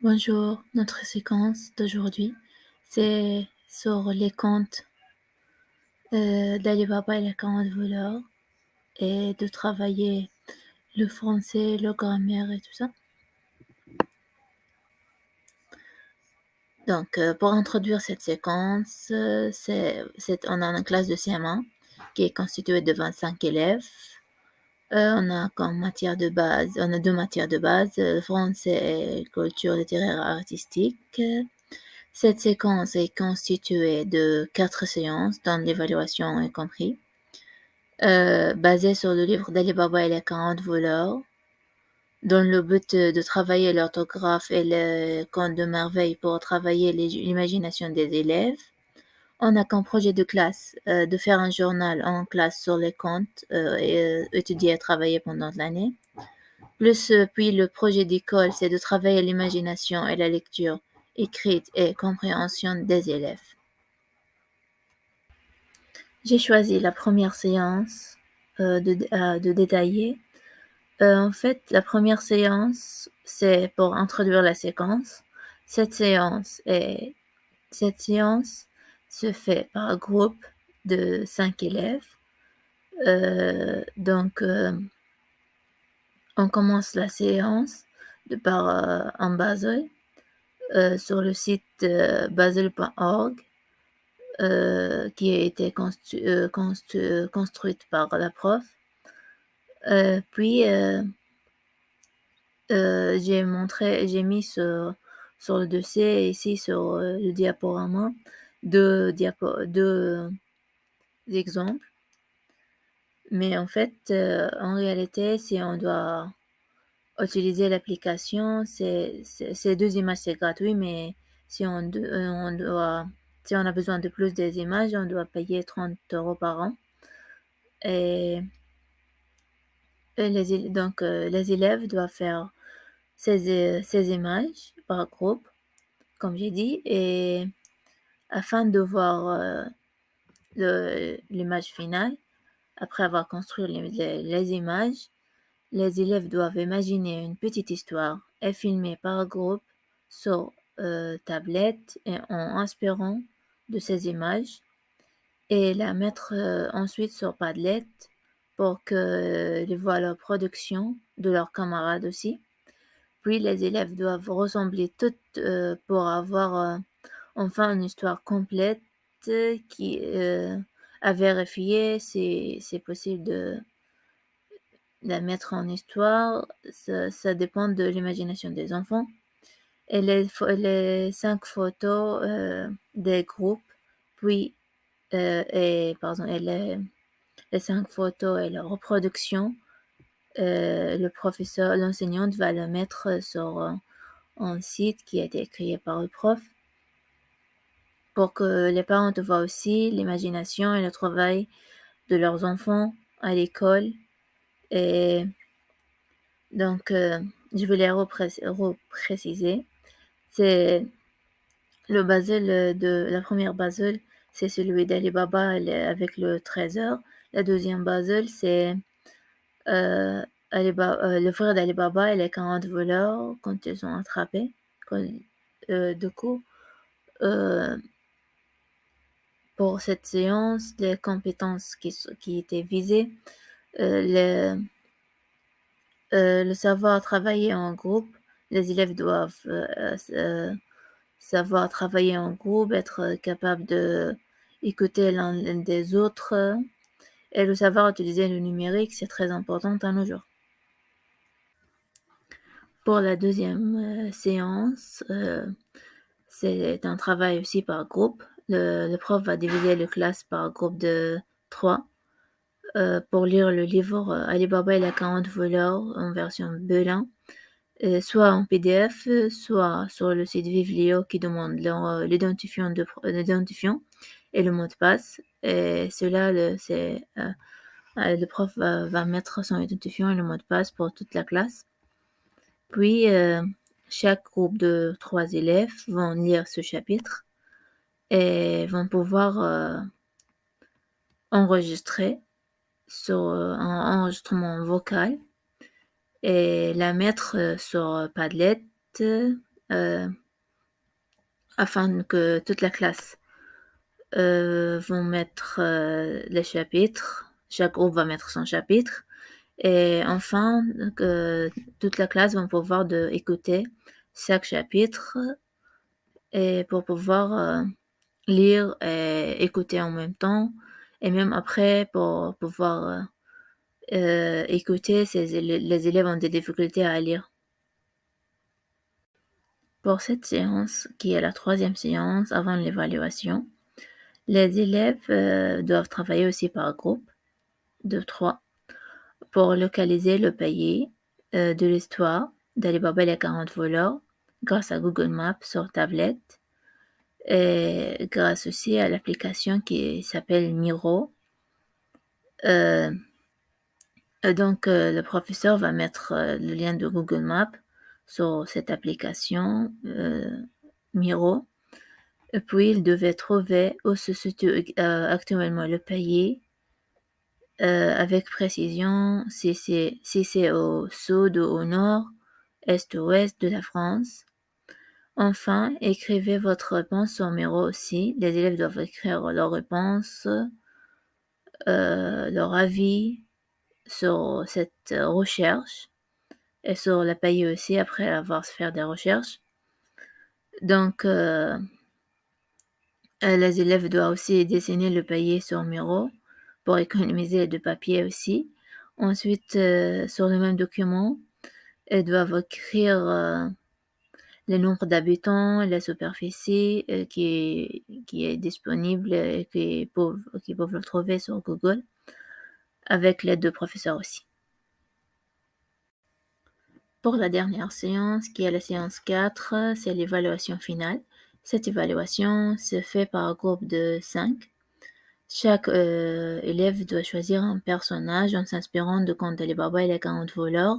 Bonjour, notre séquence d'aujourd'hui, c'est sur les contes d'Ali Baba et les 40 voleurs et de travailler le français, le grammaire et tout ça. Donc, pour introduire cette séquence, on a une classe de CM1 qui est constituée de 25 élèves. On a comme matière de base, on a deux matières de base, français et culture littéraire et artistique. Cette séquence est constituée de 4 séances, dont l'évaluation est compris, basée sur le livre d'Ali Baba et les 40 voleurs, dans le but de travailler l'orthographe et le conte de merveille pour travailler l'imagination des élèves. On a comme projet de classe de faire un journal en classe sur les contes et étudier et travailler pendant l'année. Puis le projet d'école, c'est de travailler l'imagination et la lecture écrite et compréhension des élèves. J'ai choisi la première séance de détailler. En fait, la première séance, c'est pour introduire la séquence. Cette séance se fait par groupe de 5 élèves. Donc, on commence la séance par un Basel sur le site basel.org. Qui a été construite par la prof. Puis, j'ai mis sur le dossier, ici sur le diaporama, deux exemples. Mais en fait, en réalité, si on doit utiliser l'application, ces deux images, c'est gratuit, mais si on a besoin de plus des images, on doit payer 30 € par an. Et les élèves doivent faire ces images par groupe, comme j'ai dit, et afin de voir l'image finale, après avoir construit les images, les élèves doivent imaginer une petite histoire et filmer par groupe sur tablette et en inspirant de ces images et la mettre ensuite sur Padlet pour qu'ils voient la production de leurs camarades aussi. Puis les élèves doivent ressembler toutes pour avoir enfin une histoire complète qui à vérifier si c'est possible de la mettre en histoire. Ça dépend de l'imagination des enfants. Et les 5 photos des groupes, puis et les 5 photos et leur reproduction, l'enseignante va le mettre sur un site qui a été créé par le prof pour que les parents voient aussi l'imagination et le travail de leurs enfants à l'école. Et donc, je voulais repréciser, c'est le Basel de la première Basel, c'est celui d'Ali Baba avec le trésor. La deuxième Basel, c'est le frère d'Ali Baba et les 40 voleurs quand ils sont attrapés. Du coup, pour cette séance, les compétences qui étaient visées, le savoir travailler en groupe. Les élèves doivent savoir travailler en groupe, être capable de écouter l'un des autres et le savoir utiliser le numérique, c'est très important à nos jours. Pour la deuxième séance, c'est un travail aussi par groupe. Le prof va diviser la classe par groupe de 3 pour lire le livre Ali Baba et la 40 voleurs en version Belin, soit en PDF, soit sur le site Vivelio qui demande l'identifiant et le mot de passe. Et cela, le prof va mettre son identifiant et le mot de passe pour toute la classe. Puis, chaque groupe de 3 élèves vont lire ce chapitre et vont pouvoir enregistrer sur un enregistrement vocal et la mettre sur Padlet afin que toute la classe vont mettre les chapitres. Chaque groupe va mettre son chapitre. Et enfin, toute la classe va pouvoir écouter chaque chapitre et pour pouvoir lire et écouter en même temps. Et même après, pour pouvoir écouter, les élèves ont des difficultés à lire. Pour cette séance, qui est la troisième séance avant l'évaluation, les élèves doivent travailler aussi par groupe de 3 pour localiser le pays de l'histoire d'Ali Baba et les 40 voleurs grâce à Google Maps sur tablette et grâce aussi à l'application qui s'appelle Miro. Donc, le professeur va mettre le lien de Google Maps sur cette application Miro. Et puis, il devait trouver où se situe actuellement le pays avec précision si c'est au sud ou au nord, est ou ouest de la France. Enfin, écrivez votre réponse sur Miro aussi. Les élèves doivent écrire leur réponse, leur avis sur cette recherche et sur le pays aussi après avoir fait des recherches. Donc, les élèves doivent aussi dessiner le pays sur Miro pour économiser de papier aussi. Ensuite, sur le même document, ils doivent écrire le nombre d'habitants, la superficie qui est disponible et qui peuvent le trouver sur Google avec l'aide de professeurs aussi. Pour la dernière séance, qui est la séance 4, c'est l'évaluation finale. Cette évaluation se fait par groupe de 5. Chaque élève doit choisir un personnage en s'inspirant de Conte Ali Baba et les 40 voleurs,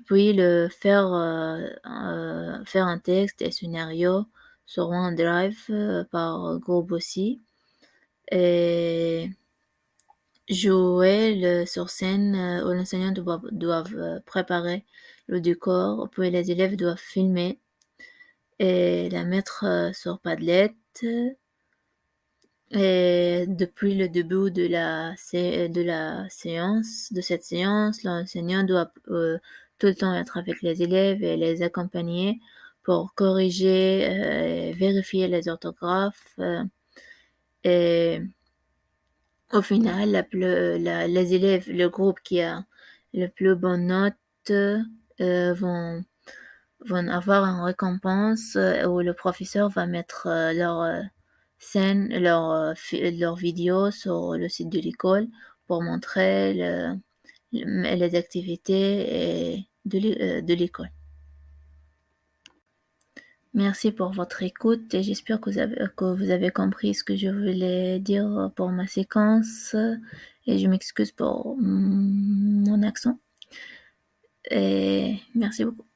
puis faire un texte et scénario sur OneDrive par groupe aussi, et jouer sur scène où l'enseignant doivent préparer le décor, puis les élèves doivent filmer et la mettre sur Padlet. Et depuis le début de cette séance, l'enseignant doit tout le temps être avec les élèves et les accompagner pour corriger et vérifier les orthographes. Et au final, les élèves, le groupe qui a le plus bonne note vont avoir une récompense où le professeur va mettre leur scène, leur vidéo sur le site de l'école pour montrer les activités de l'école. Merci pour votre écoute et j'espère que vous avez compris ce que je voulais dire pour ma séquence et je m'excuse pour mon accent. Et merci beaucoup.